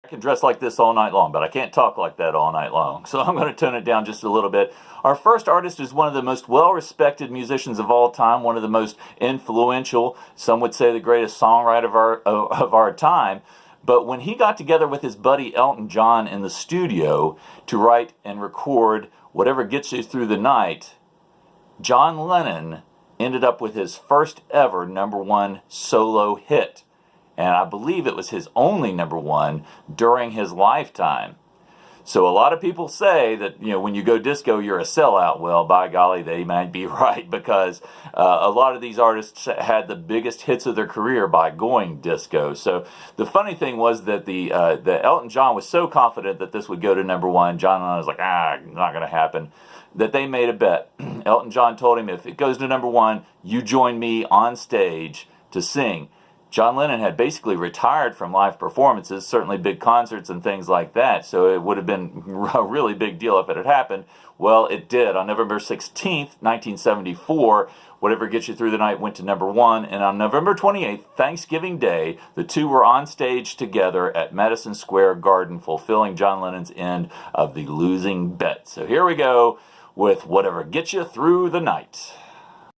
I can dress like this all night long, but I can't talk like that all night long. So I'm going to tone it down just a little bit. Our first artist is one of the most well-respected musicians of all time, one of the most influential, some would say the greatest songwriter of our time. But when he got together with his buddy Elton John in the studio to write and record Whatever Gets You Through the Night, John Lennon ended up with his first ever #1 solo hit. And I believe it was his only #1 during his lifetime. So a lot of people say that, when you go disco, you're a sellout. Well, by golly, they might be right, because a lot of these artists had the biggest hits of their career by going disco. So the funny thing was that the Elton John was so confident that this would go to #1. John Lennon was like, not going to happen. That they made a bet. Elton John told him, if it goes to #1, you join me on stage to sing. John Lennon had basically retired from live performances, certainly big concerts and things like that, so it would have been a really big deal if it had happened. Well, it did. On November 16th, 1974, Whatever Gets You Through the Night went to #1, and on November 28th, Thanksgiving Day, the two were on stage together at Madison Square Garden, fulfilling John Lennon's end of the losing bet. So here we go with Whatever Gets You Through the Night.